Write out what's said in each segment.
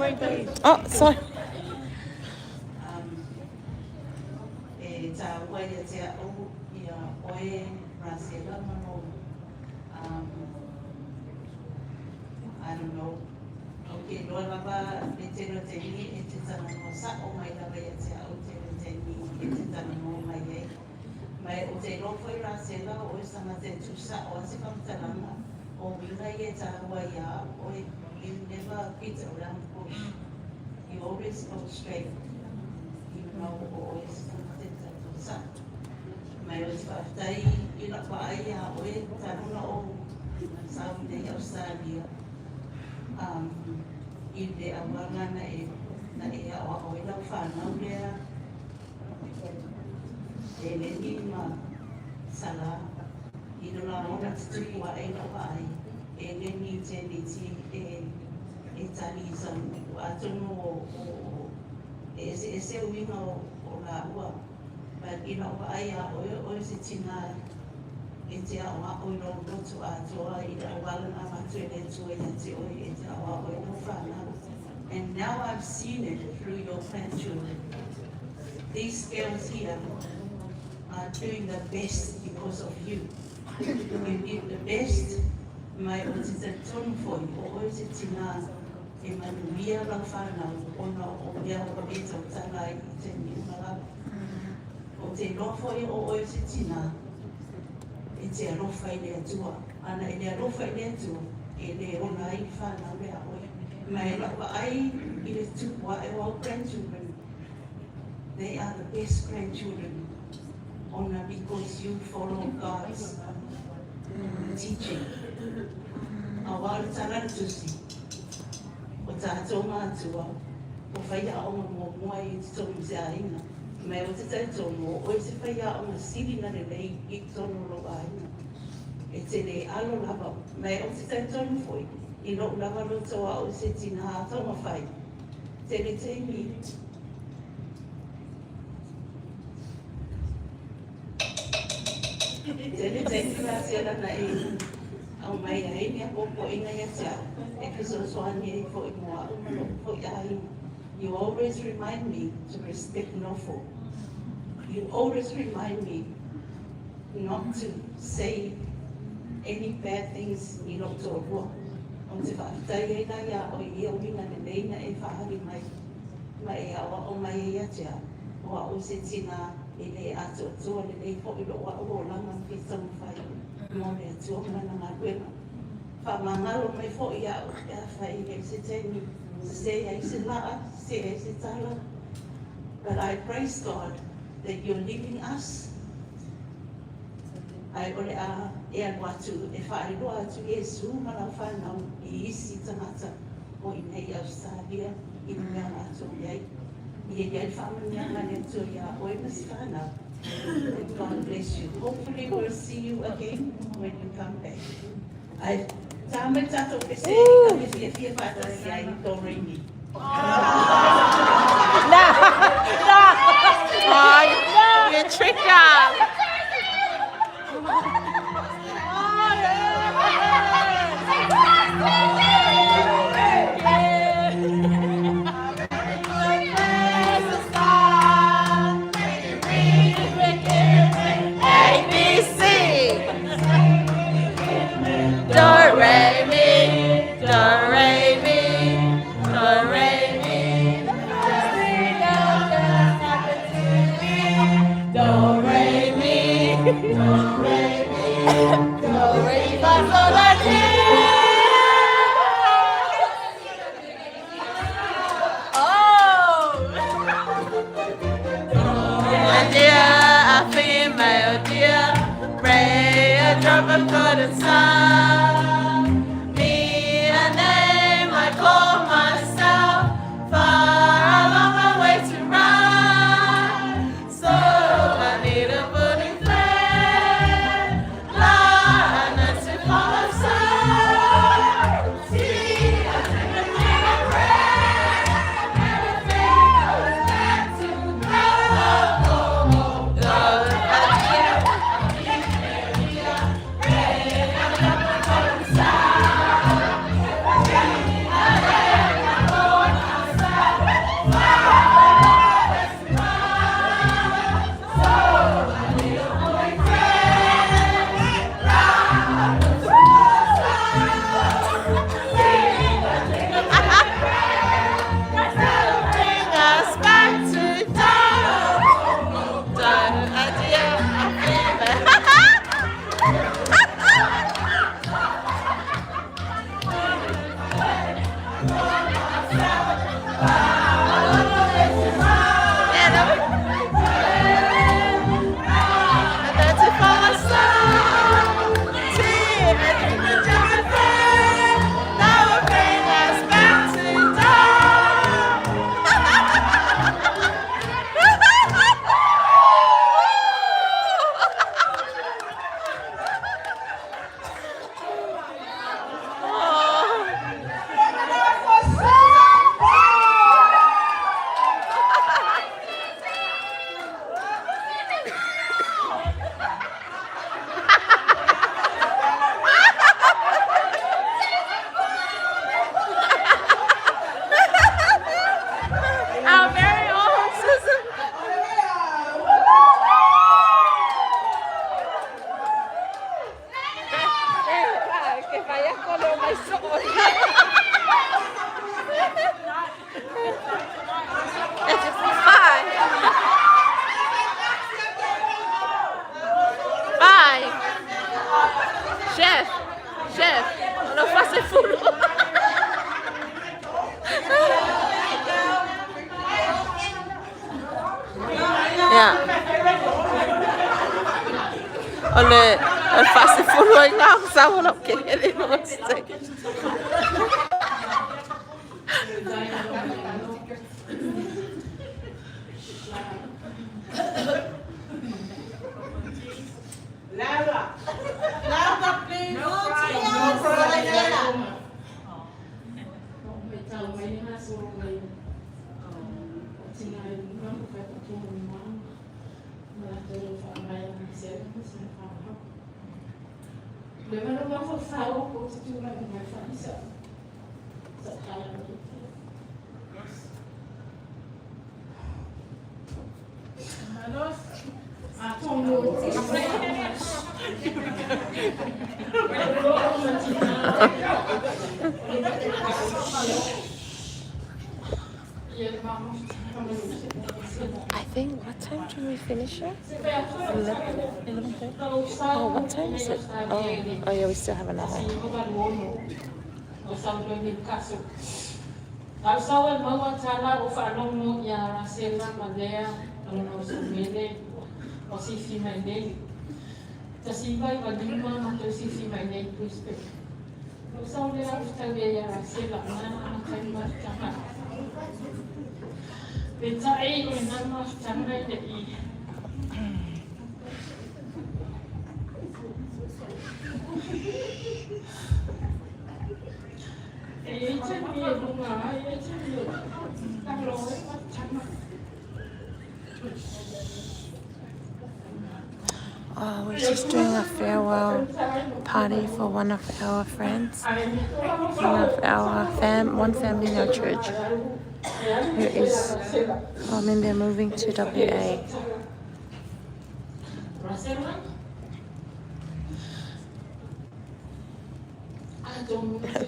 Oh, sorry. I don't know. Okay, no lava letero teni e te tana no sa o mai lava e te au te teni e te tana no mai e. Mai o te lofo I rā sela o e sanga te tu sa o ase kamtalanga o winga I e tā hua ia o e you never beat around the bush. You always go straight. You know o e sanga te tu sa. Mai o te whaftai I la whaai a o e taruna o South Australia. I le awanga na e awa o I lau whanau lea e le ni ma sala I la ona tuku a e lau ai e le ni te ni ti e tali san a tonu o e se uinga o la ua but I lau ai a o se tina e te awa o ino roto a toa I le awala na matue le tue na te oi e te awa o ino whanau. And now I've seen it through your grandchildren. These girls here are doing the best because of you. You give the best, mai o te tonu foi, o o te tina e manuia la whanau, ona o mea o e tau tala I te miumara. O te lofo o te tina, e te alofa I le atua. Ana e le alofa I le atua, e le ona I whanau le a oe. Mai lapa ai I le tupua e o grandchildren. They are the best grandchildren. Ona because you follow God's teaching. A wale tala tusi. O tātou mātua. O whaia o mo mua I te tonu te aina. Mai o te taitono, o te whaia o na siri na le lei I tono lo aina. E te le alo lava, mai o te taitono foi, I lo lava lo toa o se tina a tonga whai. Te le teimi. Te le teimi la sera na e, au mai a e mea popo inga ia tia, e kiso soani e fo I moa, fo I aina. You always remind me to respect Nofo. You always remind me not to say any bad things I loto roa. O te whaatai e na ia o I o mina ne leina e whahari mai. Mai e awa o mai e atia. O a o se tina e le ato atua le lei po I lo a o langa ki tamu whai. Mo me atua mana ngā kuena. Whamangalo mai fo I a o e a whai e se teni. Se ai se laa, se ai se tala. But I praise God that you're leaving us. Ai ole a e anu atu, e whaeroa atu Iesu mana whanau I isi tangata o I nei Australia, I mea atu iai. I e iai whamania ngane atu ia o e masi whanau. God bless you. Hopefully we'll see you again when you come back. I tama tato pe se I ka fia fia whata si ai tō reini. Oh, you tricker. Do, re, mi. Our very own Susan. Que vaya con lo más sol. Bye. Bye. Chef, não faça furo. Yeah. Olha, eu faço furo aí lá, sabe não que ele não sei. Lava, please. No fries. I think, what time do we finish it? 11:30? Oh, what time is it? Oh yeah, we still have an hour. Oh, we're just doing a farewell party for one of our friends, one of our one family in our church who is, they're moving to WA.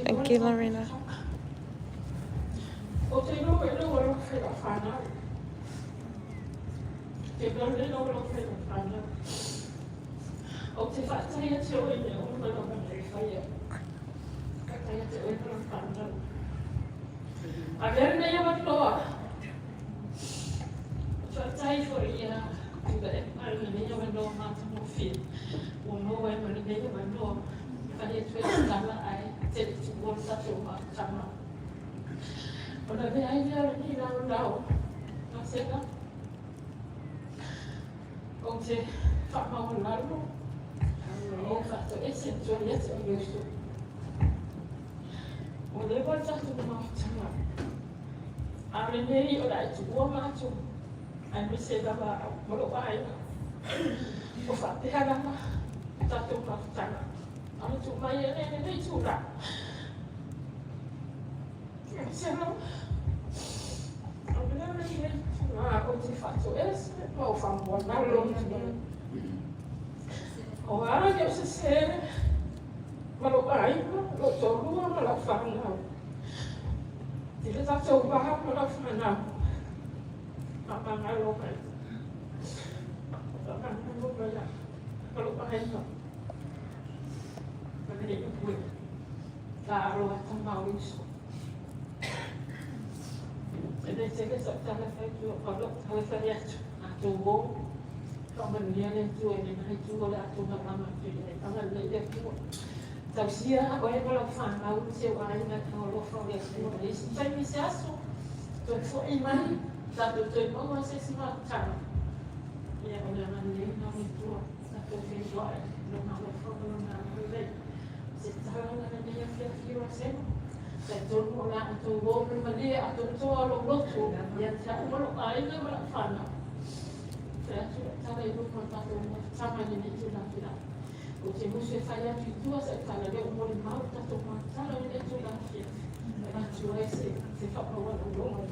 Thank you, Lorena. Jadi saya secara saya kalau saya atuwo kalau dia itu ini itu lah tu nama dia kalau dia itu tapi ya apa yang kalau fan mau sih orang yang kalau kalau dia saya bisa so tu for iman satu tu mau saya semua cara ya orang yang nama itu satu kedua nama kalau nama dia secara orang yang dia saya Betul orang tu boleh beli atau tu orang lokal yang saya orang lain yang berfana. Saya cara itu kita tu sama ini tu nak kita. Uji musuh saya itu saya cara dia umur mau kita tu cara ini tu nak kita. Dengan cuai sifat orang orang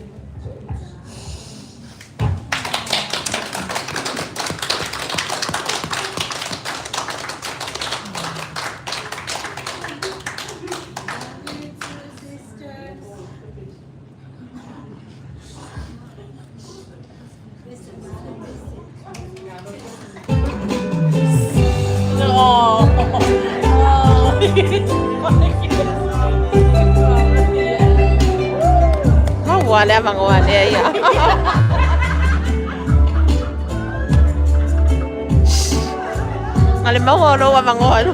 Mau ada manguan dia ya. Ngalim mau lo manguan.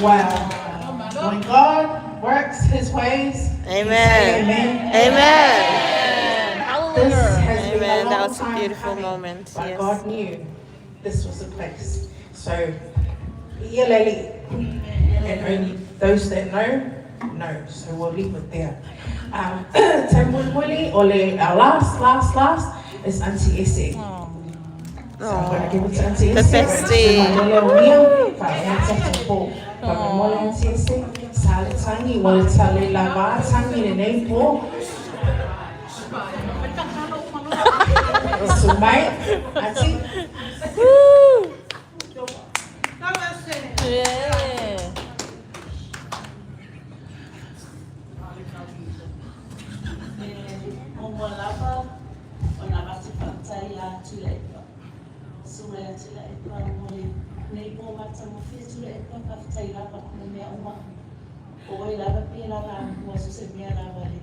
Wow. When God works his ways, Amen. amen. Amen. This has been a Amen. That long was a time beautiful coming, moment. but Yes. God knew this was the place. So, Lily, and only those that know. So we'll leave it there. Temwili, our last is Auntie Essie. So I'm going to give it to Auntie The Essie. bestie. Auntie Essie, Salitangi, Waltali Lava, Tangi, the name for Sumai, Auntie. Woo! Yeah. Lava, on a Matipantai, Chile. Suma ya tila e pa mole nei po mata mo fitu e pa ka tai la pa mo me uma o e la pa pila la mo so se me la vale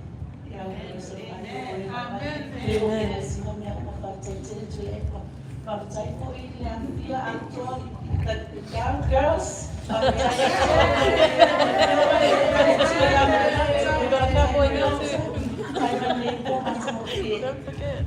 ya o so pa ni o amen e o e si mo me uma pa tai tila e pa tai po i le am pia actor the young girls don't forget.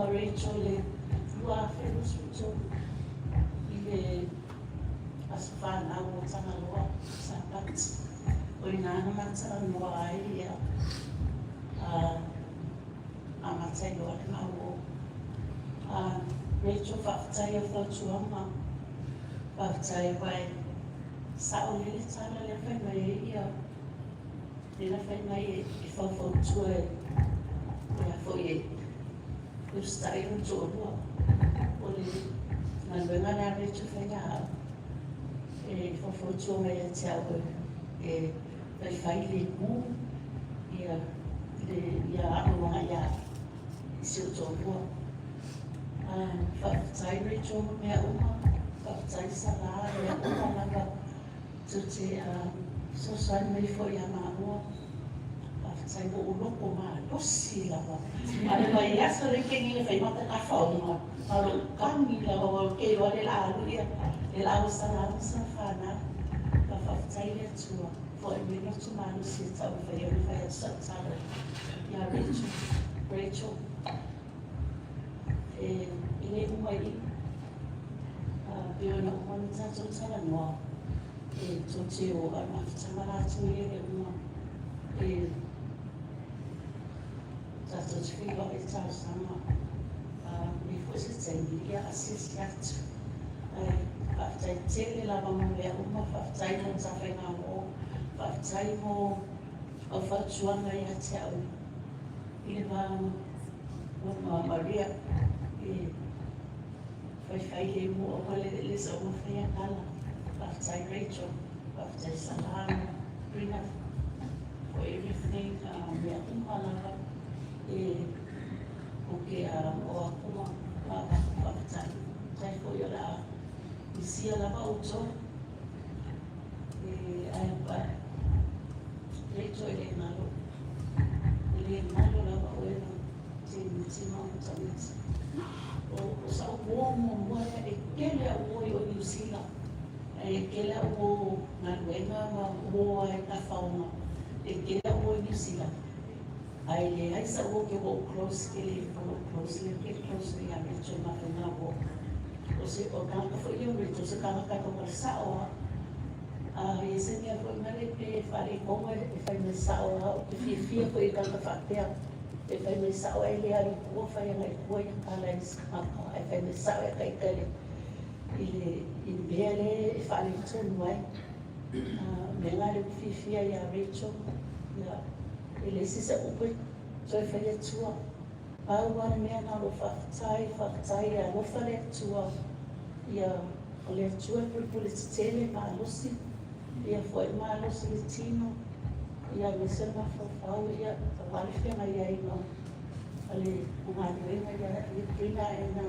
Rachel, you are famous with you. As far now, what's on a law, Sabat, or in Anamata, and why, I'm a tell you what now. Rachel, Faftai of the Chuama, Faftai by Sao Little, left my ear. Then I find my if I for 12, for you. Stay in Jordan, and when I reach a finger, for 2 minutes, the finally move here, the Yamaya, Silton, and 5 time reach over Melma, 5 times Salah, to say, so suddenly for Yamaha. Sai bộ lúc của mà đốt xì là mà đây là giá sơ đến cái như phải mặc cái phòng mà lúc con như là vào cái đó để là sao làm sao phá nát và phải chạy lên chùa vội mình nó chùa mà nó xì tàu phải sợ sao rồi nhà Rachel ini umai biar nak umai macam macam lah no cuci orang macam mana cuci dia umai Tato figo e tau sama mi fosse tendia assistente faftai tele la mama me uma faftai mo tafena mo faftai mo o fatuanga ya tau iba mo Maria fai le mo o le so mo fia kala faftai Rachel faftai Salam Rina for everything me uma la porque o akuma papatai tai foi ora isia la auto ai pa leito ele nalo la oena tin mau tamit o sa o mo e kele o New Zealand e kele o na wena ma o ai ka fauna e kele o New Zealand I said, okay, walk closely, follow closely, get closely, I reach your mouth and now walk. Kasi o kanga for you, rito sa kanga ka kumarsawa. Isa niya po maripi, fari ko mo, if I may sawa, if you feel ko ikang kafatia, if I may sawa, ili hari ko, fari nga ikuwa yung kalay sa kanga, if I may sawa, kay kali, ili inbiyale, if I turn way, mengali fifia ya rito, ya. Ele se upe, so if I get to Au ane mea na lo whakatai a lofa le atua. Ia o le atua pule tele ma alosi. Ia fwoi ma alosi le tino. Ia me se ma whawhau ia wale whenga ia i no. Ale ngāni wenga ia prina e nā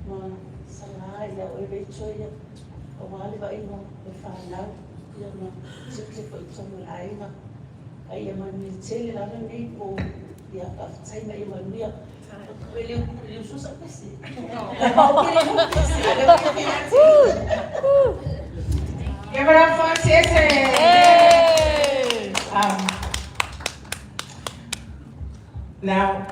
ma sala ia o e reicho ia. O wale wa ino e whanau. Ia ma sikle fwoi tonga la inga. Ai ia mani tele lana nei o ia whakatai ma ia manuia. Ele usou só PC. Give it up for Tissy! Now,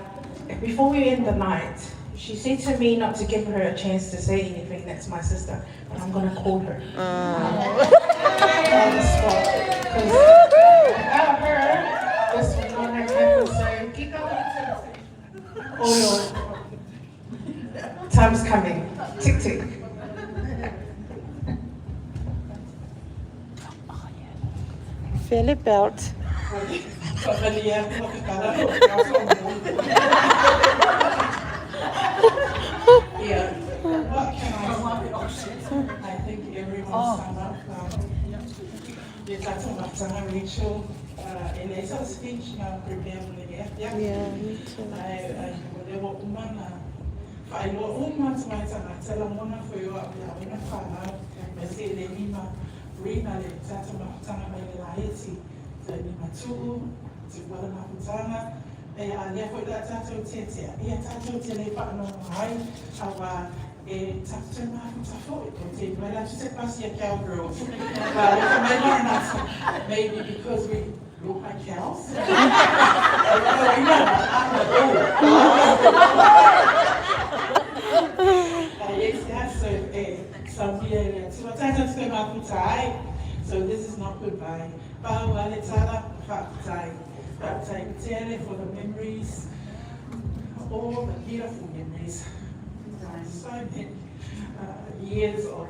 before we end the night, she said to me not to give her a chance to say anything. That's my sister, but I'm going to call her. On the spot. Because without her, this would not have happened. So keep going. Oh no. Time's coming. Tick tick. Feel it belt. Yeah. What can I say? I think everyone sum up. You talked about Sana Rachel. In a speech, prepare for the gift. Yeah, me too. I woman. I know woman to my time. I tell them one for you. I'm going to find out. I say, they need my brain. I talk about Sana by the Haiti. So, I need my two. To what I'm Tana. I never that tattoo tea. Yeah, tattoo tea. But no, I have a tattoo for it. But I just pass your cowgirls. Maybe because we look like cows. So this is not goodbye. For the memories, all the beautiful memories. So many years of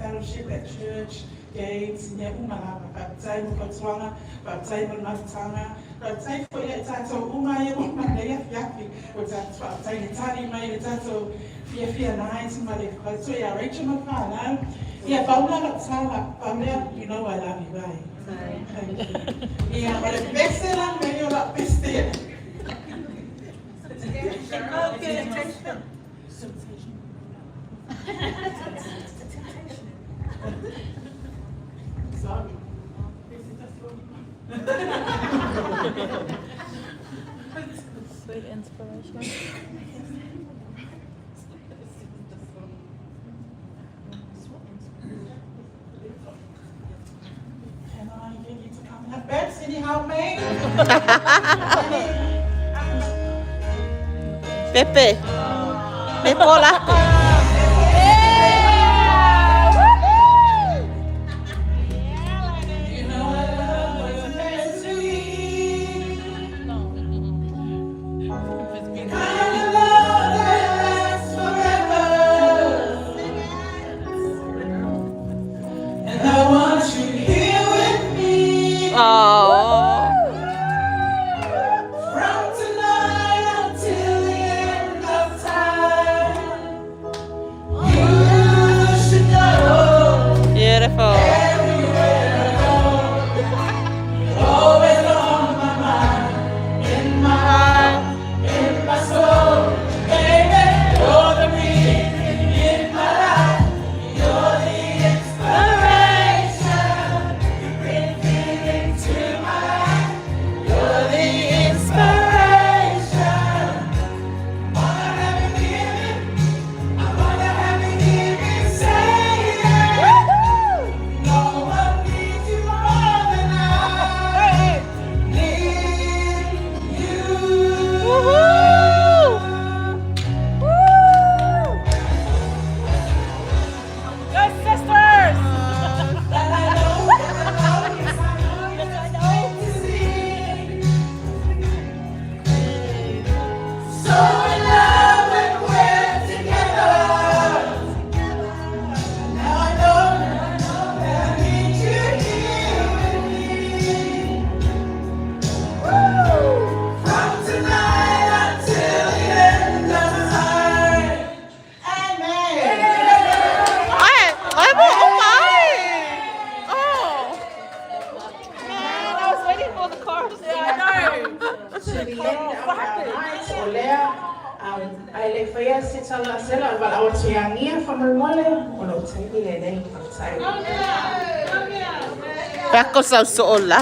fellowship at church, gates, baptized in Botswana, baptized in Matana, baptized for your tato, Umaya, Yafi, with that baptized Tani, my tato, Fia Nights, my Koya, Rachel Mafana. Yeah, Paula Sala, Paula, you know I love you, bye. Thank you. Yeah, but the best seller, may you not be still. Sorry. Sweet inspiration. Can I get you to come have bed, City Hall, mate? Pepe. Me pola. You know I love was meant to be. The kind of love that lasts forever. And I want you here with me. Oh. From tonight until the end of time. mole, ono tegi le nei patai. Peko sau so'ola.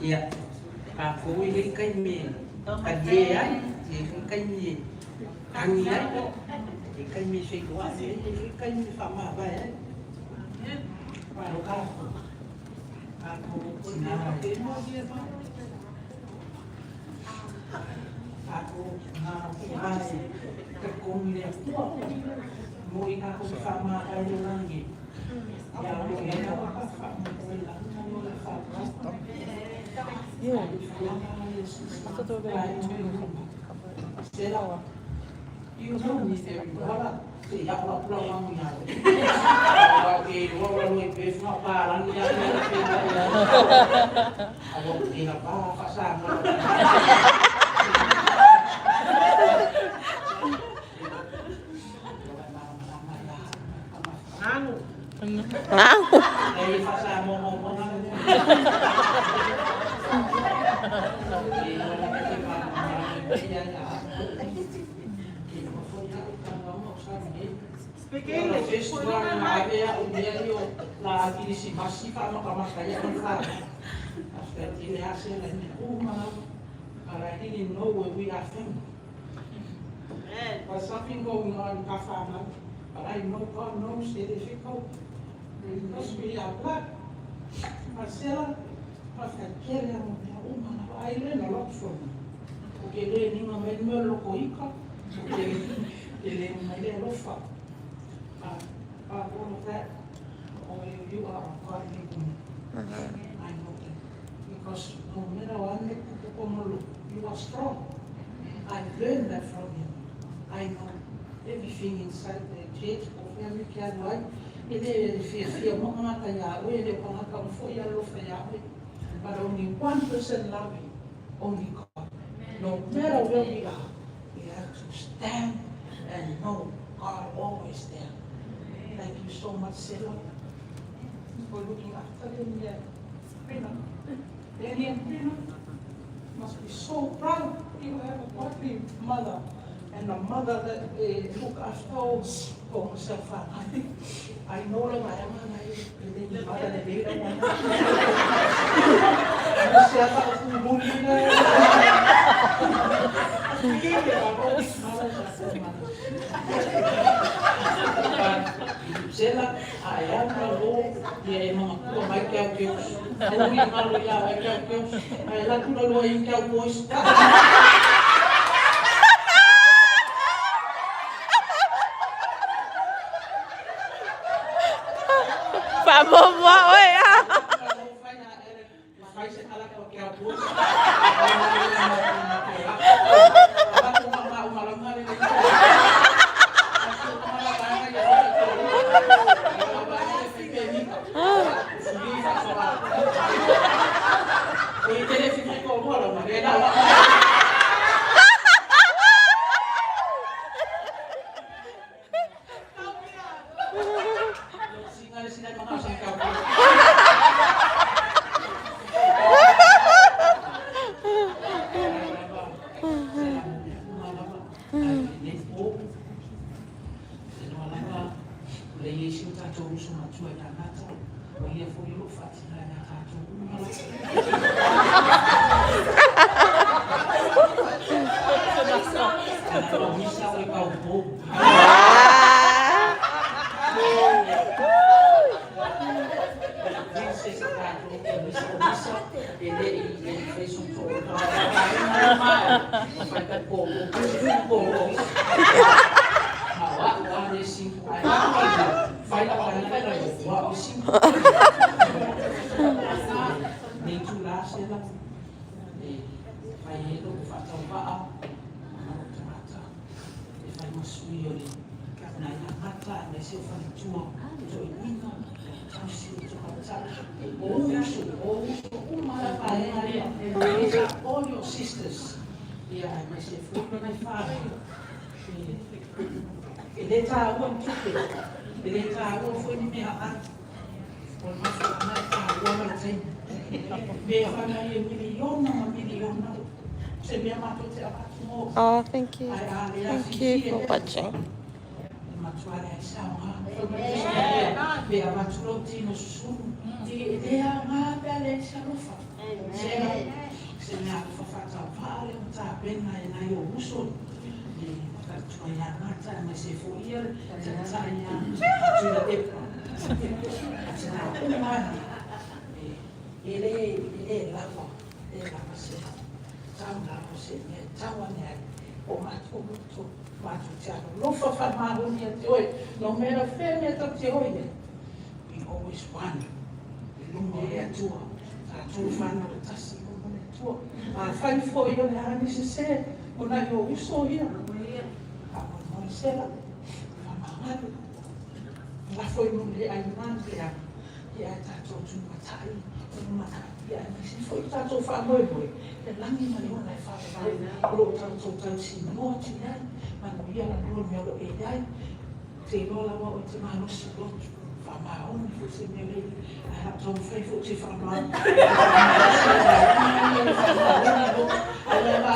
Iya, aku ini kami, kajian, ini kami, kangian, ini kami situasi, ini kami sama apa ya? Baru aku masih kekumnya, mau aku sama kayu lagi, yang ini apa sama Yeah. I thought they were going to you don't need everybody. See, I'm not blowing out. Okay, what we pay for bar and I won't be a bar for some. Speaking English, I didn't know where we are from. There's something going on in Kafama, but I know God knows the difficult. He knows we are black. Marcella, after Kenya, I learned a lot from him. Okay, learning a manual locoica. Okay, learning a lofa. All of that, you are a God in me. I know that. Because no matter what, you are strong. I learned that from him. I know everything inside the church of every kid life. But only one person love him, only God. No matter where we are, we have to stand and know God always there. Thank you so much, Sarah, for looking after them there. Danny and Pina must be so proud. You have a godly mother and a mother that look after us for herself. I know them, I am a mother that they don't want Sela, ayam kalau dia memang tu baik kau kau, kau ni kalau dia baik kau, ayam tu lalu ayam kau bos. Pamomwa, oi ah. All your sisters, yeah, I must say, my father. Later, I went to le ka o fo ni me a o ma fo na ka o ma la tei me fa na ye miliona se me ma to te a mo Oh, thank you. Thank you for watching. ma tuare ai sa ha me a ma tulo ti no su ti e a ma pe le sa no fa se me a fa fa ta pare ta pena e na yo uso ya mata me se fo ia ta ya tu la de ele la fa se ta na se me ta wa ne o ma tu ma tu cha no fa fa ma ho ni te oi no me la fe me ta te oi we always one no me ya tu ta tu fa na ta si mo ne tu a fa fo io ne ani se ona yo uso ia Sela, mamãe, lá foi no dia aí mantia, e aí tá todo mundo matai, e aí se foi tá todo famoso, e lá me mandou na fala, o todo se morte, né? Mas não ia lá no meu e aí, se lá o outro mano se outro, fama onde você me vê, aí então foi você fama, aí lá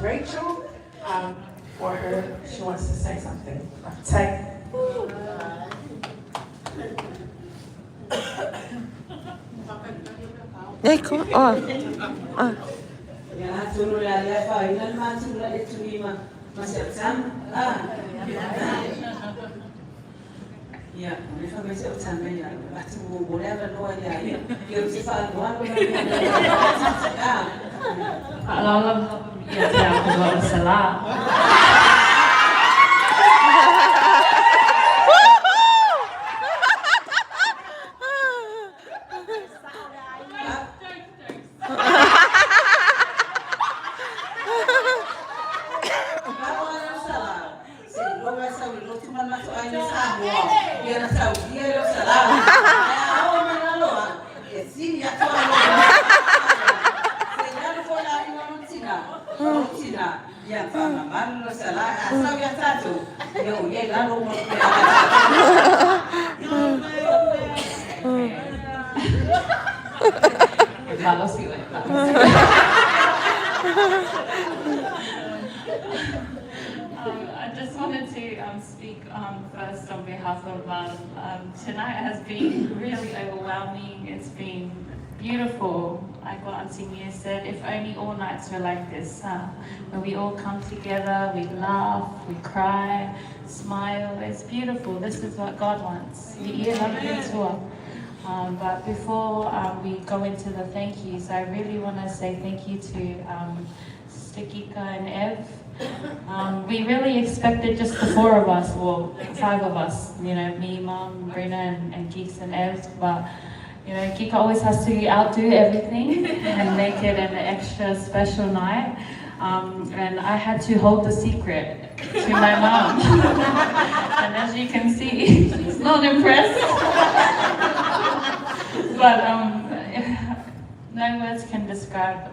Rachel, for her, she wants to say something. Say. Hey, come on. Yeah, if I miss out time, I whatever no idea. You're just one. Alam ya saya kedua salah. I just wanted to speak first on behalf of tonight has been really overwhelming. It's been beautiful. Like what Auntie Mia said, if only all nights were like this, where we all come together, we laugh, we cry, smile. It's beautiful. This is what God wants. But before we go into the thank yous, I really want to say thank you to Sister Kika and Ev. We really expected just the 4 of us, or 5 of us, you know, me, Mom, Brina, and Geeks and Ev, but you know, Kika always has to outdo everything and make it an extra special night. And I had to hold the secret to my mom. And as you can see, she's not impressed. But no words can describe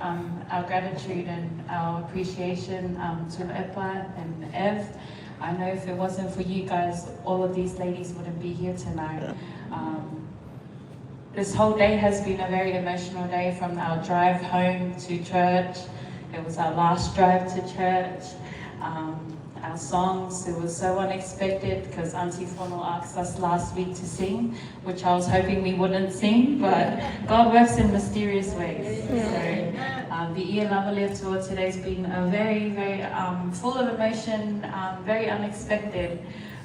our gratitude and our appreciation to Epa and Ev. I know if it wasn't for you guys, all of these ladies wouldn't be here tonight. This whole day has been a very emotional day, from our drive home to church. It was our last drive to church. our songs. It was so unexpected because Auntie Fono asked us last week to sing, which I was hoping we wouldn't sing, but God works in mysterious ways. So the Ia Lavalia tour today's been a very, very full of emotion, very unexpected.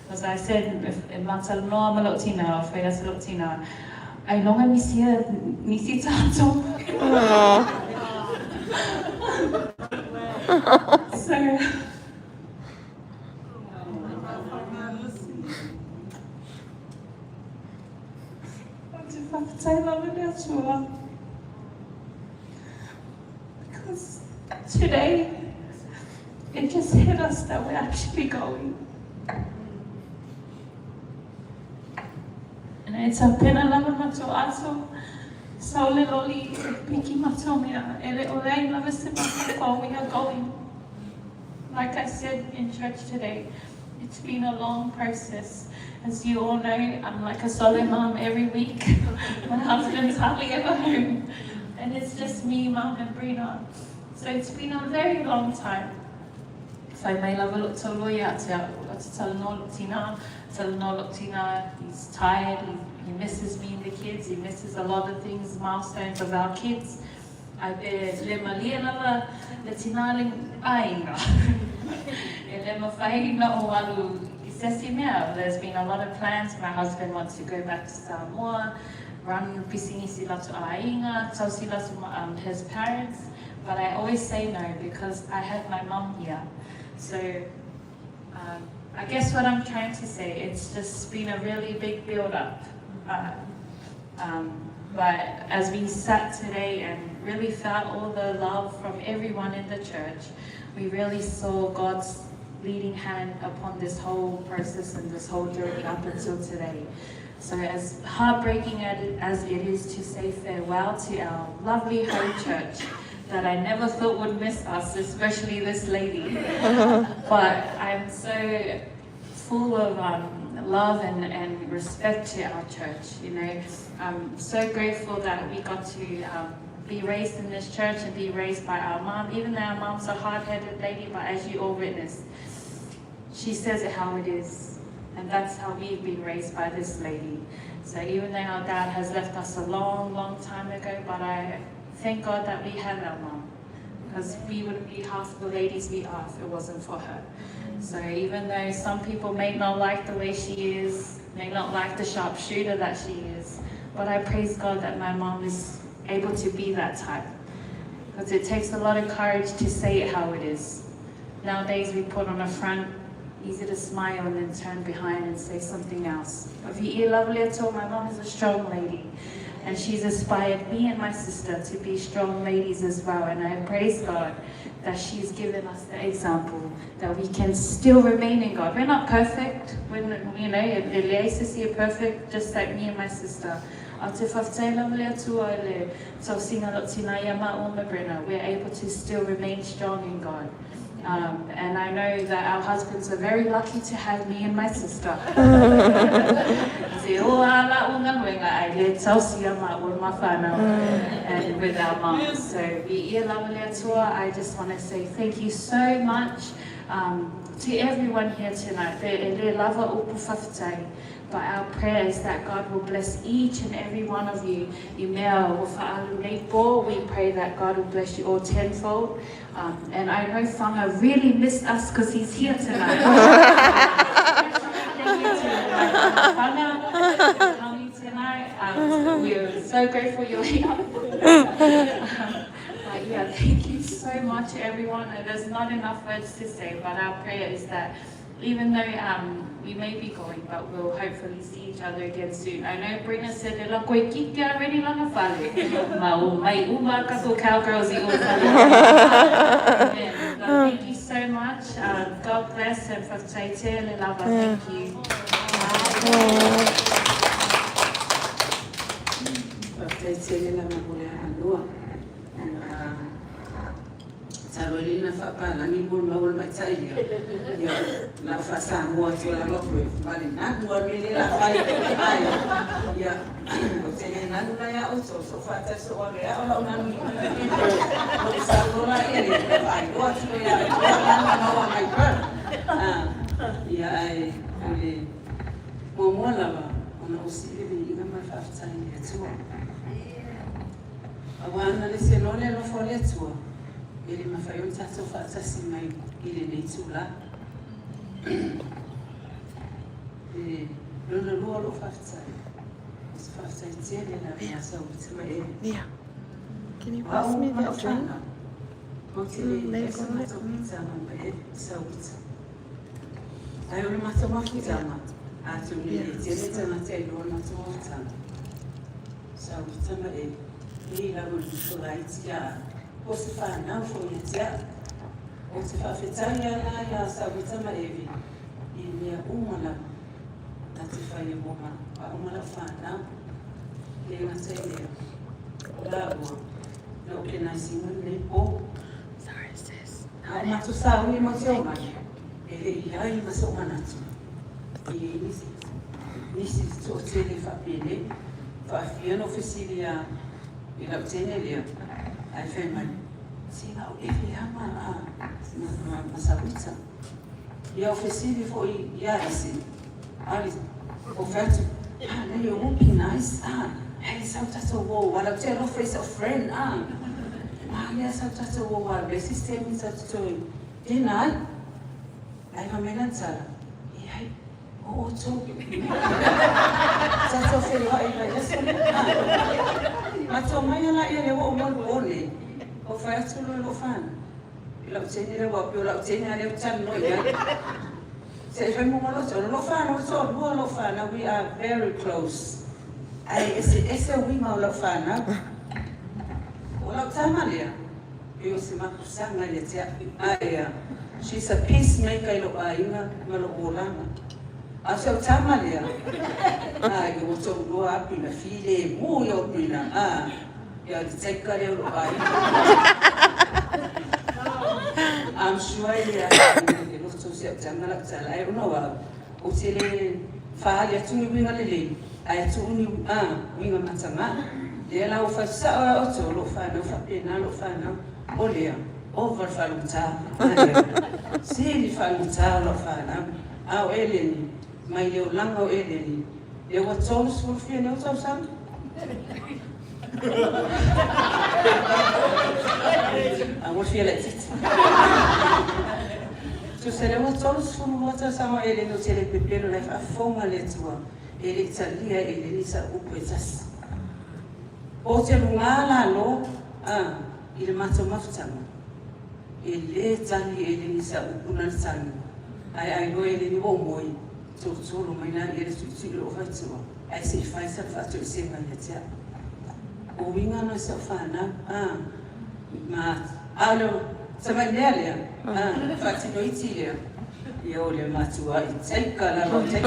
As I said, Matal Noa Malotina, or Freya Salotina, I know I misi tanto. So because today it just hit us that we're actually going. And it's a pena lava mato aso, saule loli piki mato mea, ele olei lava sipa, we are going. Like I said in church today, it's been a long process. As you all know, I'm like a solo mom every week. My husband's hardly ever home. And it's just me, Mum and Brina. So it's been a very long time. So I may love a lot to lawyer to tell no Tina, he's tired, he misses me and the kids, he misses a lot of things, milestones of our kids. I le malia lava le tinaling ainga. Le mawhaina o alu. There's been a lot of plans. My husband wants to go back to Samoa, run Pisingisi Latu Ainga, Tausi Latu his parents. But I always say no because I have my mum here. So I guess what I'm trying to say, it's just been a really big build-up. But as we sat today and really felt all the love from everyone in the church, we really saw God's leading hand upon this whole process and this whole journey up until today. So as heartbreaking as it is to say farewell to our lovely home church that I never thought would miss us, especially this lady, but I'm so full of love and respect to our church. You know, I'm so grateful that we got to be raised in this church and be raised by our mom, even though our mom's a hard-headed lady, but as you all witnessed, she says it how it is, and that's how we've been raised by this lady. So even though our dad has left us a long, long time ago, but I thank God that we have our mom, because we wouldn't be half the ladies we are if it wasn't for her. So even though some people may not like the way she is, may not like the sharpshooter that she is, but I praise God that my mom is able to be that type, because it takes a lot of courage to say it how it is. Nowadays we put on a front, easy to smile and then turn behind and say something else. If you hear lovely at all, my mom is a strong lady, and she's inspired me and my sister to be strong ladies as well, and I praise God that she's given us the example that we can still remain in God. We're not perfect, we're perfect, just like me and my sister. We're able to still remain strong in God. And I know that our husbands are very lucky to have me and my sister. And with our moms. So I just want to say thank you so much to everyone here tonight. But our prayer is that God will bless each and every one of you. We pray that God will bless you all tenfold. And I know Whanga really missed us because he's here tonight. Thank you to Whanga for coming tonight. We're so grateful you're here. But yeah, thank you so much everyone. And there's not enough words to say, but our prayer is that even though we may be going, but we'll hopefully see each other again soon. I know Brina said, "Ela koe kika already langa fale." Ma mai uma kato cowgirls I Thank you so much. God bless and for taite le lava. Thank you. Sarolina fapala ni bulma bulma tsayo ya na fasa mo tola lokwe bali na ngwamile la fai ya tene na nuna ya oso so fata so wa ya ola una ni sarolina ele ai what no ya na wa my bird o sili inga mai whaftai le tua. Awana le se lole lo fo le tua. Ele mawhai o tato whaatasi mai I le nei tula. Lona lua lo whaftai. Is whaftai tia le la mea sa uta mai e. Yeah. Can you pass me that drink? Maybe it's not a pizza, but it's a pizza. I only matter what pizza. I to me, it's a matter of not to water. So, some of it, we have to write, yeah. What's the fun now for it, yeah? What's the fun? Italian, so with some of it, in your woman, that's if I am woman, a woman of fun now. They must say, that one. No, can I see one name? Oh. Sorry, sis. Matusawi motoma. Ai masoma natu. Nisi totele fapele. Fafiano fisilia. Ila utenelia. Ai fema. Sina evi hama masawita. Ya ofisili fo yarisi. Ali ofertu. Na yo won't be nice. Hey, sometimes a war. While I'm telling face a friend. Yes, I'm just a war. The system is such to dinner. I am a answer. Oh, so that's a fair way. Matomaya, you won't only. Of first, you will fan. You love changing about your love changing and channel. Say, I'm no fan, we are very close. It's a wing of fan. She's a peacemaker. I shall tamalia. You will so go up in a field, more your dinner. You are the secretary. I'm sure you are to September. I don't know. Utile Fire to wing a lily. I told you, wing a matama. They allow for so lo fano fa pena lo fano olea over faluta si faluta lo fana au eleni mai le langa eleni e wa tons fu fine o sam I will feel it. Tu sei wa tons fu mo sam eleni o tele pepelo la fa fonga le tua e le tsalia eleni sa upetas. O te lungala lo, il mato maftama. Il tani e nisa upuna tani. Ai no e ni omoi. Tortoro maina e silo fatso. Ai se fai sa fatso se manyatia. O winga no sa fana, ma alo samanyalia, fatino itilia. Io le matua iteka la rote.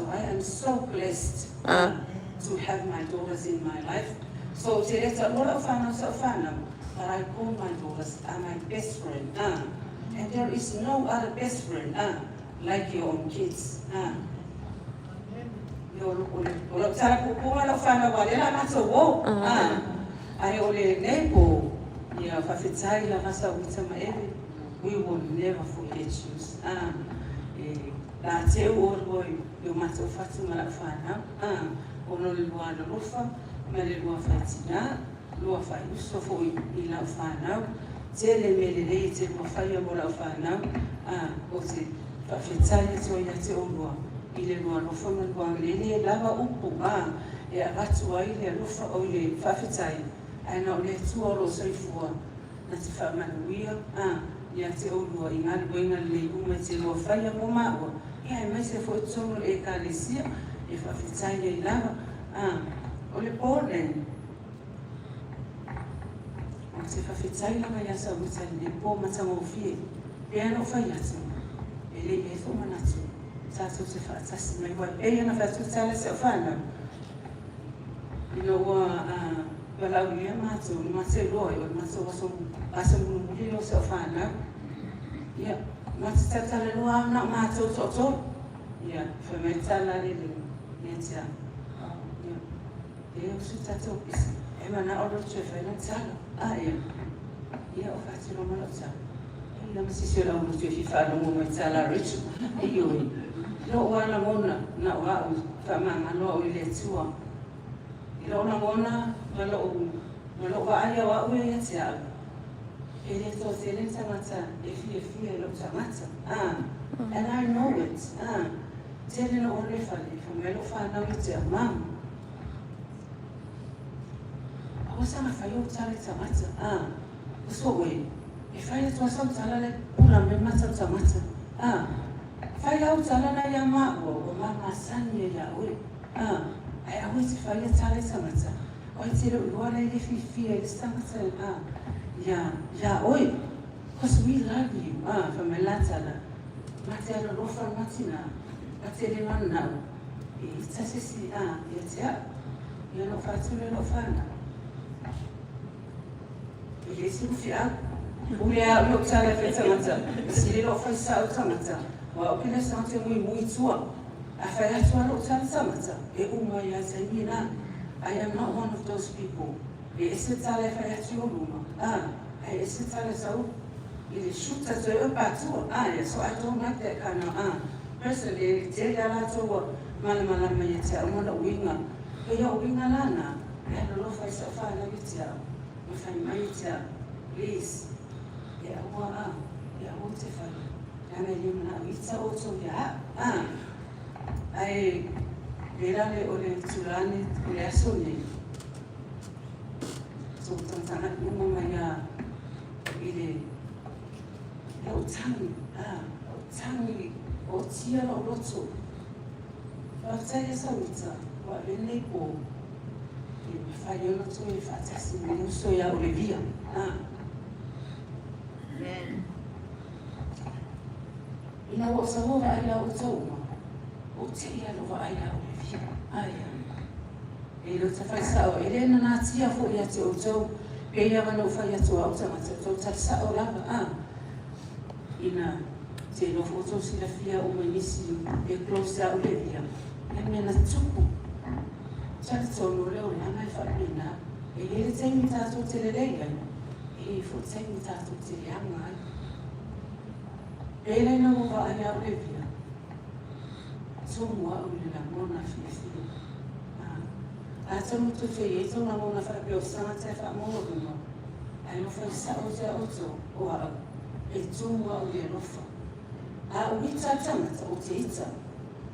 I am so blessed to have my daughters in my life. So it's a lot of fun, but I call my daughters are my best friend. And there is no other best friend like your own kids. We will never forget you. That's a word boy, you must have fatuma la fana, only one of Malua Fatina, loa whai uso fo I lau whanau. Te le mele rei te loa whai mo lau whanau. O te whawhetai to ia te olua. I le noa lofa manuang le lava upu. E a ratu ai le lofa o le whawhetai. Aina o le tua lo soifua. Na te whamanuia. Ia te olua I ngari boinga le ume te loa whai mo maua. Ia e mai se fo tono e ka lesia. E whawhetai le lava. O le pōnen. O te whawhetai langa ia sa utai le pō matanga o fie. Pea no whai atu. E le e tho manatu. Tātou te whaatasi mai wai. E ana whatu tala se o whanau. Ino ua walau ia mātou. Ni mātou roi. O mātou aso muli lo se o whanau. Ia. Mātou tatala lua na mātou toto. Ia. Whamai tala le le. Ia tia. E o su tātou pisi. E mana oro tue whaina tala. Ia. Ia o whatu no mana tala. Ia masisi o lau no tue whiwhano mo mai tala ritu. Ioi. No wana mona na wau whamanga no o ile tua. Ilo ona mona malo wa aia wau e te au. E le tō te le tangata e fia lo tangata. And I know it. Te le no o le whale. Whamelo whanau I te amam. Awa sanga whai o tale tangata. Uso we. E whai atua sau tala le pula me mata tangata. Whai au tala na ia maa o mama sani e ia oi. Ai au te whai a tale tangata. Oi te reo iwara I le fifia I le tangata. Ia oi. Because we love you. Whamela tala. Mate ala rofa matina. Mate le manau. E tasisi ia te au. Ia no whatule no whana. E le siru fi au. Ule au yo tala fe tangata. Sili lo whai sao tangata. Wa o kina sa te mui tua. A whai atua lo tala tangata. E umai a te mina. I am not one of those people. E ese tala e whai atu o luma. E ese tala sau. I le shuta to e patua. Yeah, so I don't like that kind of personally, te ala toa malamala mai te amona winga. E ia winga lana. E ana lo whai sa whana I te au. Ma whai mai te au. Please. E aua E aua te whai. Ana I mana ita o tō ia. Ai, rale o le turane, o le aso nei. So tantana uma mai I le o tangi o tia o roto. Whātai e sawita, wa lene o e whai ona tō e whātasi me uso ia o le via. Amen. Ina o Samoa aia o tauma, o te ia no wa aia o le via. Aia. E lo te whai sao, e rena nā tia fo ia te o tau, pe ia wana o whai atua o tangata, tau tai sao lava. Ina te nofo o tau sila fia o mai nisi e close a o le via. E mena tupu. Tari tono leo le angai whapina. E le teimi tātou te le reiai. E fo teimi tātou te le angai. E le na mo wa aia o le via. Tomu a ule la mona fia. A tonu tu fe e tonu a mona whapio sanga te wha mona ruma. Ai no whai sa o te auto o a au. E tomu a ule nofa. A uita tangata o te ita.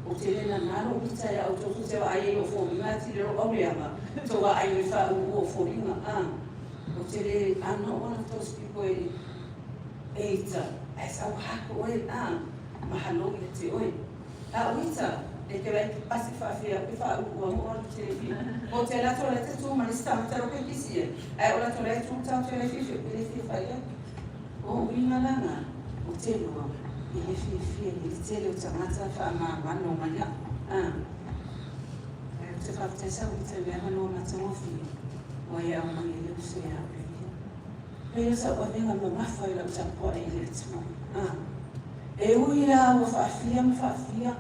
O te rena naro uita ia o toku te wa aie o fōringa, ti rero aureanga, tō wa aie wha o fōringa. O te re, I'm not one of those people e ita. E sau hako oe, mahalo I te oe. A uita, e te rei pasi whawhia, pe wha ua mo anu te rewi. O te lato le te tūmani stama te roke kisi e. E o lato le tūtau te le whiwhi, pe le whiwhai e. O uinga langa, o te lua. I le whiwhia ni te leo tangata wha mano mania. E o te whawhai sau I te mea mano matangofi. O e au mai e leo se a rewia. Pea sa o venga ma mawhai lau tapua I le tuma. E ui a o whaafia ma whaafia.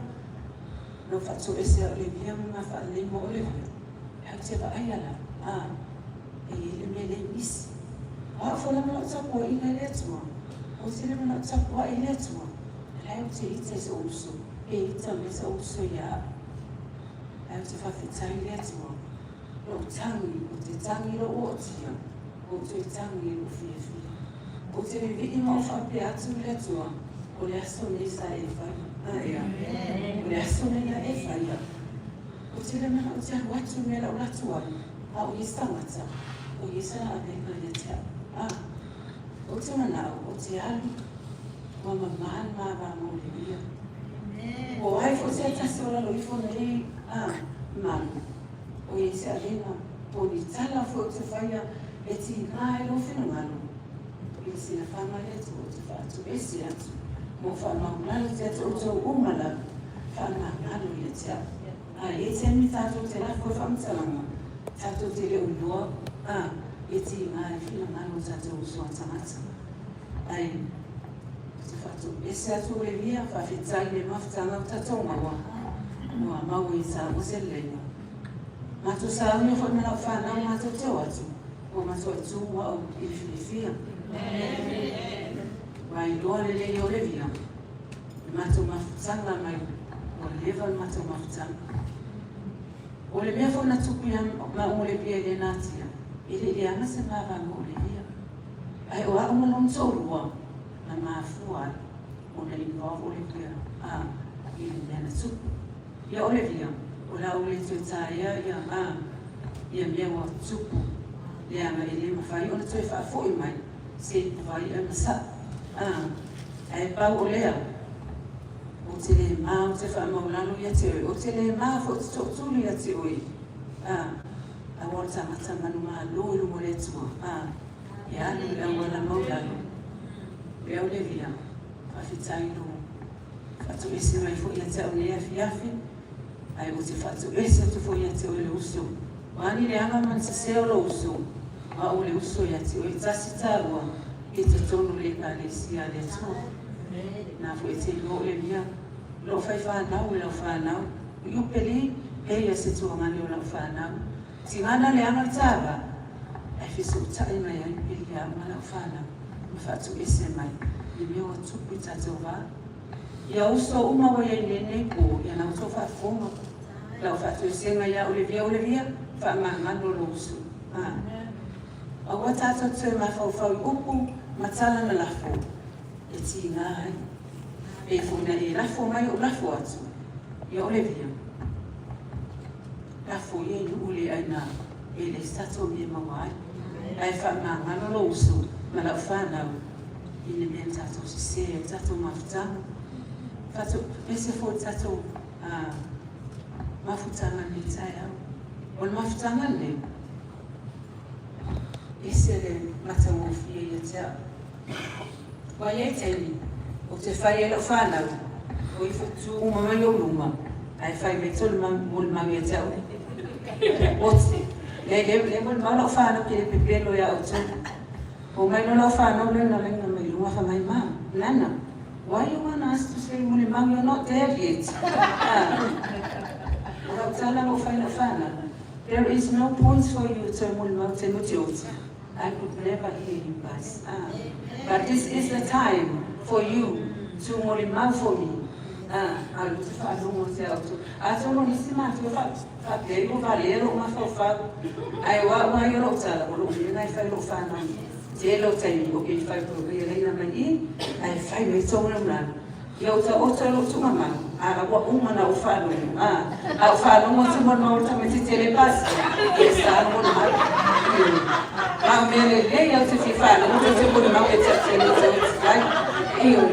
No whatu e se a le via ma whaale mo o le via. E au te wa aiala. E le me le misi. A whala ma lau tapua I le tuma. O te le ma lau tapua I le tuma. Ai o te ita se uso, e ita me se uso ia. Ai o te whawhetai le atua. lo tangi, o te tangi lo o tia, o te tangi lo fia fia. O te vivi ma o whape atu le atua, o le aso nei sa e whai. O le aso nei a e whai. O te le mana o te aru atu me la o latua, a o isa ngata, o isa a veka le te au. O te mana o te alu, o maman ma va mo le via. O ai fo se tasi o la lo ifo nei, malu. O e se alena, o ni tala fo te whaia, e ti ngā e lo whina ngalo. I si na whamare atu o te whaatu esi atu. Mo whamau te atu o tau umala, whamau ngalo i te au. E te mi tātou te lafo e whamtalanga, tātou te leo noa, e ti ngā e whina ngalo tātou o soa tangata. Ai, te whaatu esi atu e via, whawhitai le mawhtanga o tātou maua. Noa mau i tā o se lenga. Mato sa uni fo na whanau mato te watu. O mato e tūwa o i whiwhia. Wai loa le lei o le via. Mato mawhutanga mai. O level mato mawhutanga. O le mea fo na tukuia ma o le pia le natia. I le le anga se mawanga o le via. Ai o a umalong tōrua. Na mawhua. O na involve o le pia. I le mea na tuku. Ia o le via. O la o le tuitaia ia mea wa tupu le ama e le mawhai ona tue whaafoi mai se mawhai e masa e pau o lea o te le maa o te whaamaulalo ia te oi o te le maa fo te tōtulu ia te oi a wala tangata manu maa lo ilu mo le tua ia anu le awala maulalo le au le via whawhitai lo whatu esi mai fo ia te au nea fiafi ai o te whatu ese tu fo ia te o le uso. Wani le anga man se seo lo uso. Ma o le uso ia te o e tasi tāua e te tonu le ka le sia le tō. Nā fo e te lo e mia. Lo whai whanau e lau whanau. Iu peli e ia se tō ngani o lau whanau. Ti ngana le anga tāwa. Ai whiso tai mai ai peli a ma lau whanau. Ma whatu ese mai. I mea o tupu tātou wā. Ia uso uma wa ia nene ko ia nau tō whafonga. Lau whatu senga ia o le via, whamangano lo usu. A wa tātou tō ma whau upu, matala na lafo. E ti ngā hai. E funa e lafo mai o lafo atu. Ia o le via. Lafo ia i ule ai nā. E le stato mea mawai. Ai whamangano lo usu, ma lau whanau. I ne mea tātou si se, tātou mawhutanga. Fatu ese fo tato mafutanga ni tai au. O mafutanga ne. Ese le matango fia ia te au. Wa ia teni, o te whai e lau whanau, o i whatu umamai o luma, ai whai me tolu mulmangi ia te au. Oti, le mulmau lau whanau ki le pepelo ia o tolu. O mai no lau whanau le na lenga mai luma whamai maa, nana. Why you want us to say Mulimang, you're not there yet? There is no point for you to Mulimang Temutiot. I could never hear you guys. But this is the time for you to Mulimang for me. I don't want Telo tai o ke fai pro ke reina mai ai fai me tōna mra. Yo ta o ta lo tuma ma. A wa uma na o fa no. A fa no mo tuma no ta me te tele pas. E sa no na. Ma me le yo te fi fa no te te mo na te tele ai. Io.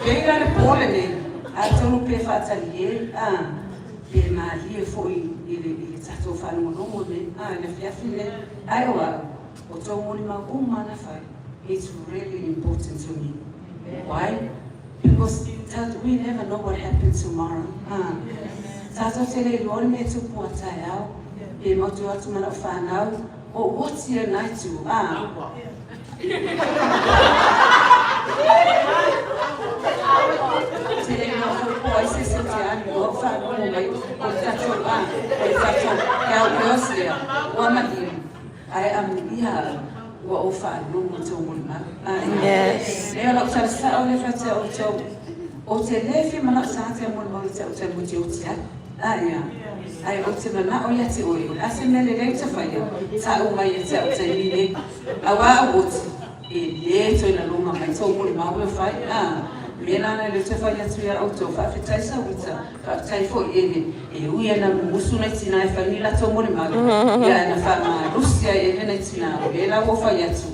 Ke ira le pole ne. A tonu pe fa ta li e ma li e foi ile tato fa no mo ne. Le fia fine. Ai wa it's really important to me. Why? Because we never know what happens tomorrow. What's your night to? I am here. Yes. o te lefi mana sa te mo mo te mo te o te ia ai o te mana o ia te oi a se mele le te fai ta o mai te o te ni a wa o te le to na longa mai to mo ma o fai Mena na le te fai atu ia auto fa fetai sa uta fa fetai fo e ui na musu na tina e fai la to mo ma ia na fa ma Rusia e na tina e la wo fai atu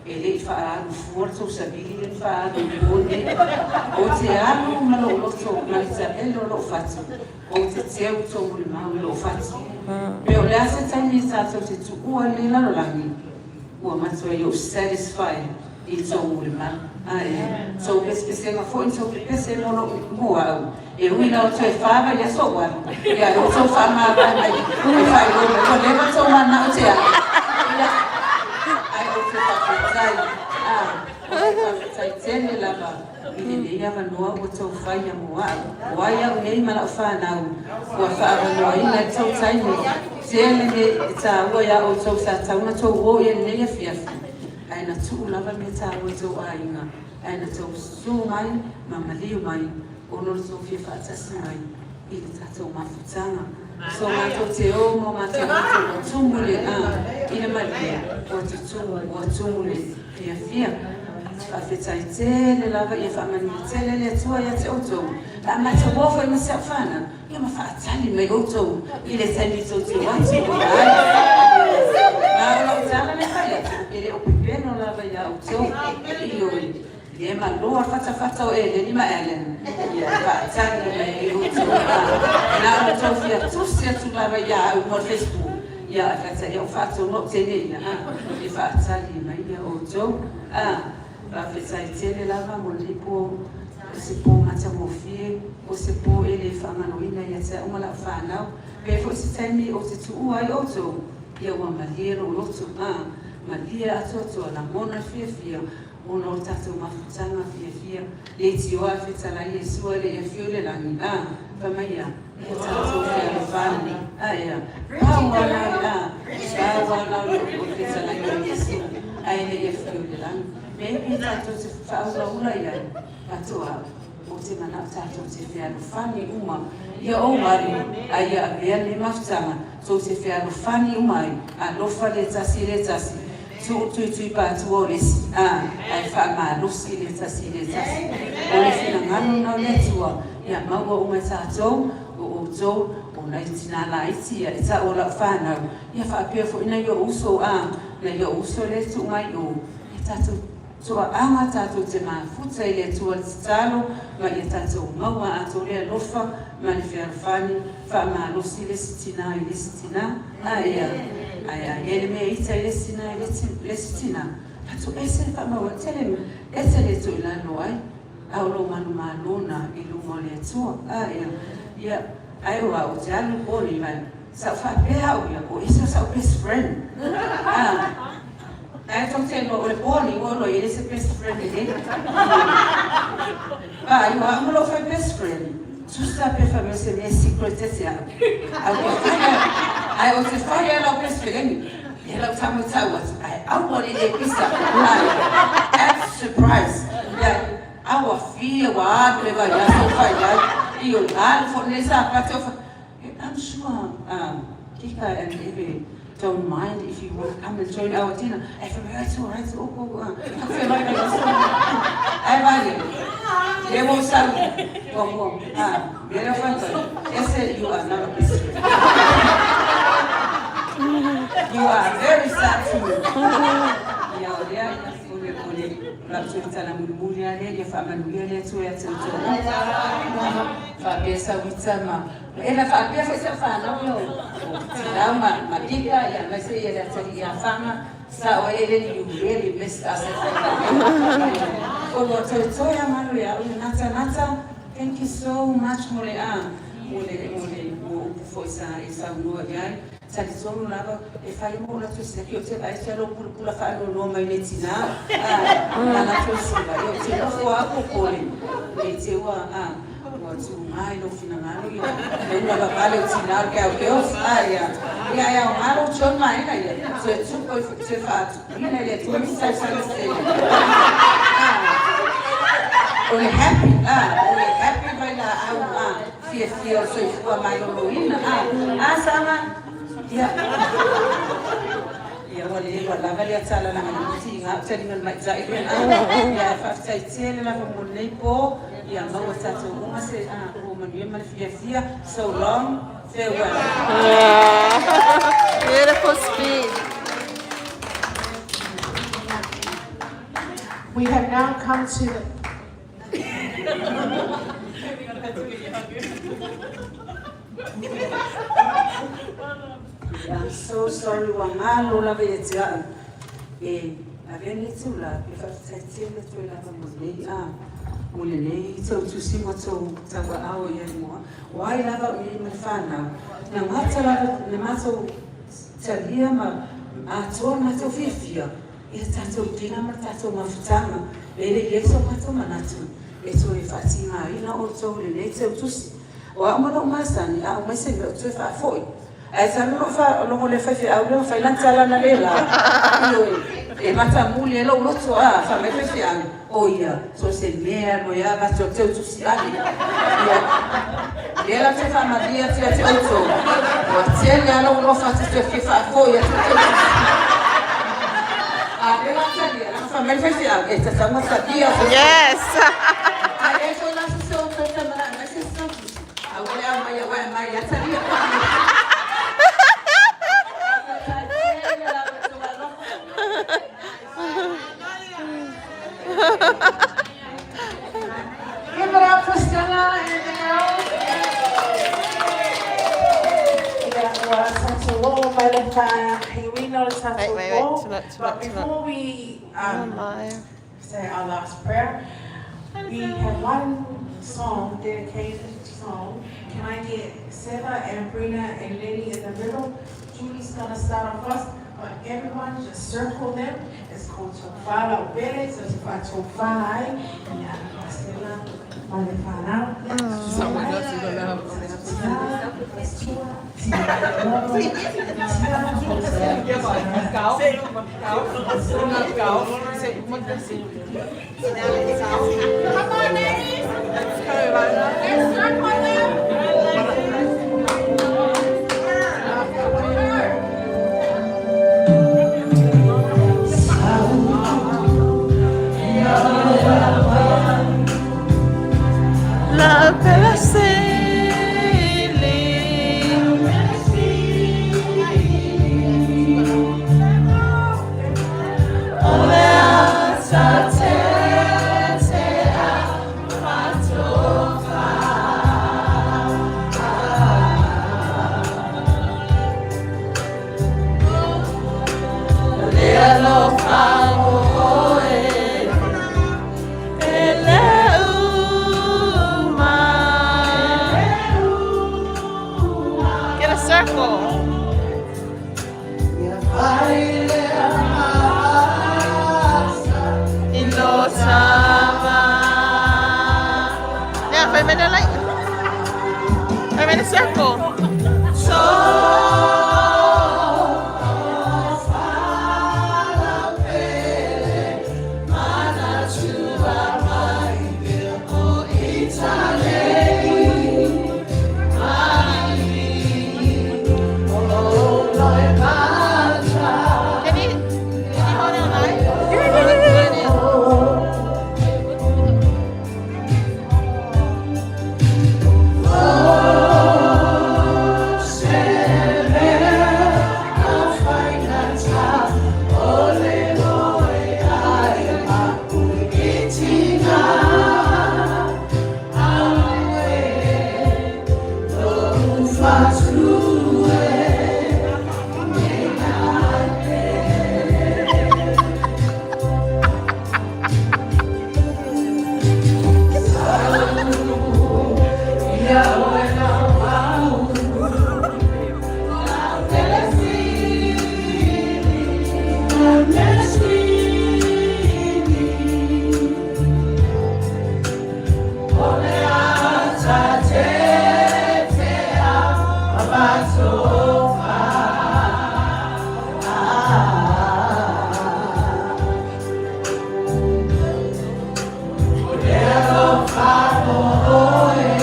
e le fa alu forzo sabili le fa alu bonde o te alu ma lo to ma te e lo fatu o te te o to mo ma lo fatu pe o le asa tani sa to te tu ua le la lo langi ua ma to yo satisfied i to mo ma so pese nga fo so pese mo au e uina o te fava ya so wa ya o so fama ba mai e fai o le ma so mana o te ai o te tai tene la ba ile ya va no o to fai ya mo wa ya o nei mala fa na o fa no ina to tai ni tene ne ta o ya o to sa ta una to o ye ne ya fia ai na tu lava me ta o to ainga ai na to su mai mama liu mai o no so fia fa ta mai i ta to ma futanga so ma to te o mo ma te o tumule ina mai o te o tumule fia fa feta tele lava ia fa mani tele le tua ia te o to la ma te wo fa ma se fana ia ma fa tali mai o to i le tani to te wa te Tala ne fai ele o pipeno lava ia o tau i oi e ma loa fata o ele ni ma ele ia fa tani mai o tau na o tau fia tusia tu lava ia o mo Facebook ia fata ia o fata no tene ia e fa tani mai ia o tau fa feta tele lava mo lipo se po mata mo fie o se po ele fa mano ina ia se o mala fa nau pe fo se tani o te tu ai o tau ia ua malia no loto malia atoto la mona fia ono tato mafutanga fia le tioa fetala Yesu le ia fiole la ni fa maia ia tato fia fani ia wala o fetala Yesu ai le ia fiole la maybe tato se fa ula ia atoa o te mana tato te fia fani uma ia o mari ai a bea le mafutanga so se fea no fani umai a no fale tasi tu pa tu oles ai fa ma no si le tasi o le fina ngano na le tua ia maua umai sa to o na tina la iti ia ta o la fana ia fa pe fo ina yo uso na yo uso le tu mai o tatu so anga tatu te ma futa ile tu al talo ma ia tatu maua a to le lofa ma le fea fani fa ma no si le sitina ai ele me ita le sitina tatu ese fa ma o tele ese le tu la no ai au lo manu na ilu mo le tu ia ai wa o te alu boli mai sa fa pe au ia o isa sa best friend I don't say no, ele se best friend dele. Eu amo lo foi best friend. Justa per fare se mie secret sia. Ai o se fa ela best friend. Ela famo tawa. Ai amo ele pisa. At surprise. Ya, awa fia wa abre vai já só vai já. E o lá fornesa parte I'm sure Kika and Ebe don't mind if you want to come and join our dinner. I feel like it's all right. I feel like I value. They won't sell me. They're fine. They said you are not a best friend. You are very sad to me. La tuita la mulmulia le fa manuele tu ya tu. Fa pesa witama. Ela fa pesa fa na yo. Lama madika ya mase ya tari ya fama sa o ele you really missed us. Ko to ya malu ya nata. Thank you so much mole for sa no ya. Sali sono lava e fai mo la tua che te vai solo pula fa no mai netina la tua sala io ti lo fo a popole e ti wa tu mai no finale io non la vale tina che ho ya un alo c'ho mai la so tu poi c'è fatto ina le tu mi sai sale only happy vai lá au fia o soifua mai loloina sanga ia ia wale wala vale atala na ngati nga tani ngal mai zai ia fa sai tele la mo nei po ia mau tatu uma se o manu mai fia so long farewell. Beautiful speech. We have now come to the I'm so sorry wangalo la vetia aveni tula if I tell the to la mo mulele so to see what so tawa ao ye mo why lava me fana na mata la maso talia ma atona to fifia tato dina matato mafutanga ele yeso mato manatu eto ifatinga ina oto le eto tusi wa mo masani a mese to fa foi esa no fa lo le fa au fa lantala na lela e mata muli lo loto fa me fe oia so se mea mo ya ba to tusi ali ela te fa madia te oto wa tele lo fa te fa foi Yes. Give it up for Stella and the girls. We know the Santo Wait. But before we say our last prayer, we have one song, dedicated song. Can I get Seba and Brina and Lenny in the middle? Julie's gonna start off first, but everyone just circle them. It's called Tofala Ubele, so it's called Tofala. Yeah, Stella, Finau. Someone else is gonna have Come on, ladies. Let's circle them. La bella Get a circle. Yeah, 5 minutes like 5 minute circle. Oh,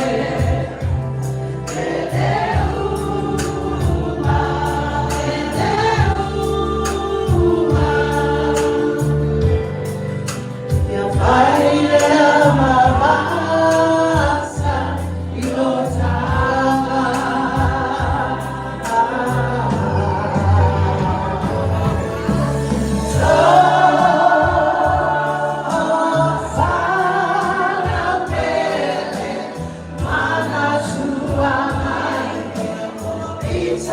Itina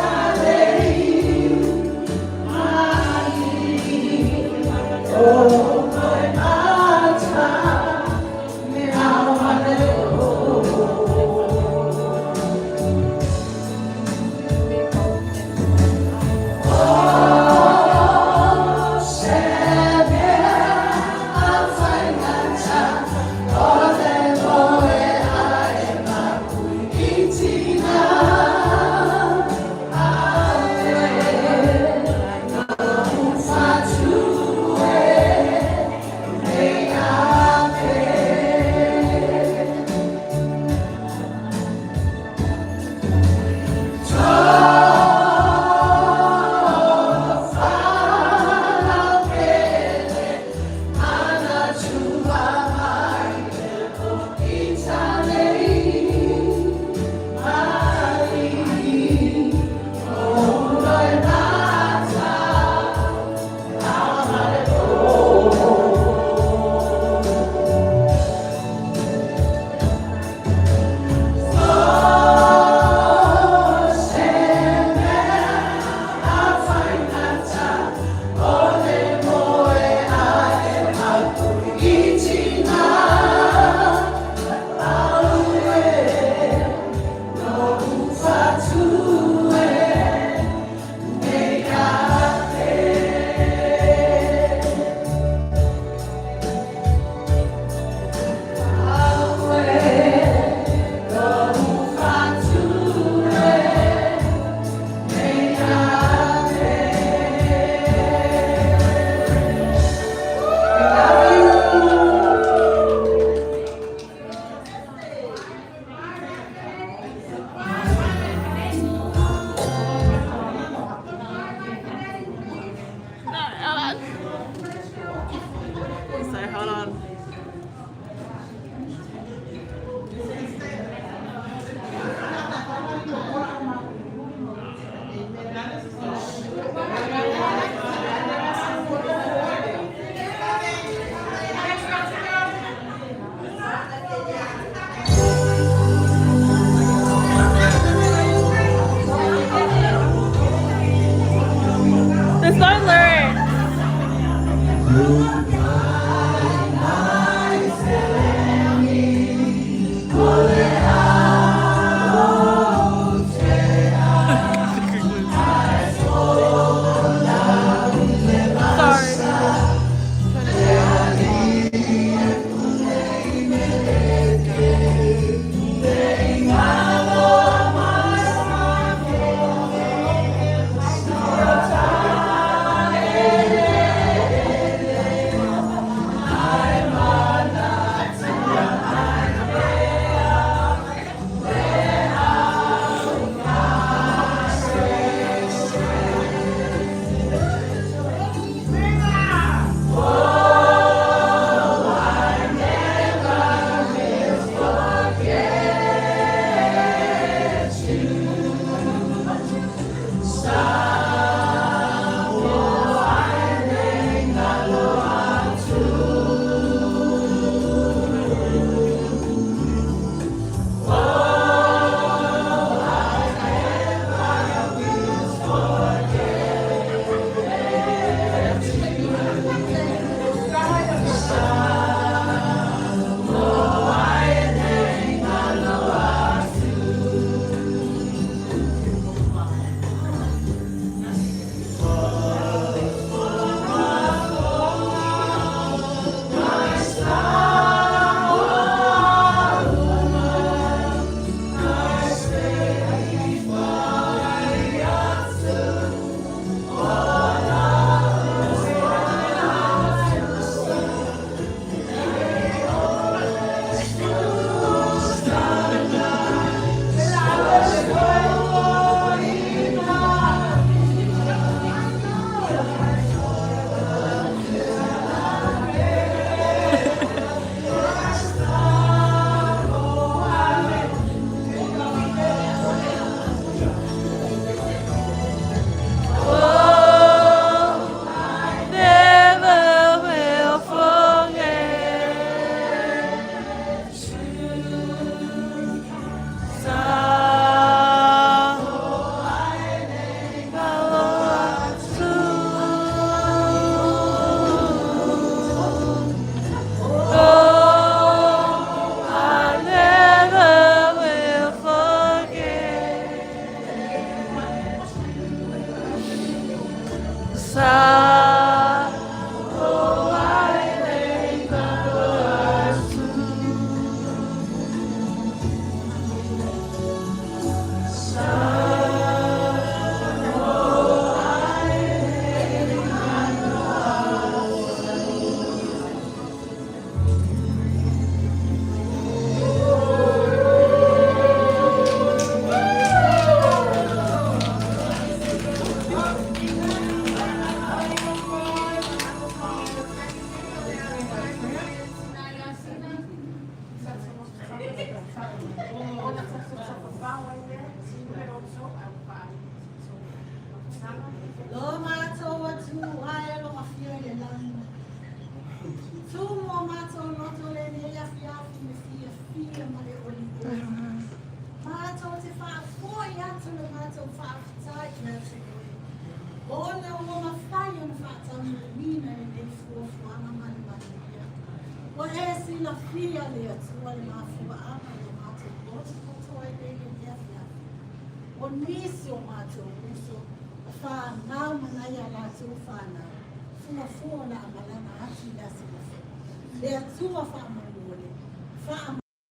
Le atua wha amangole, wha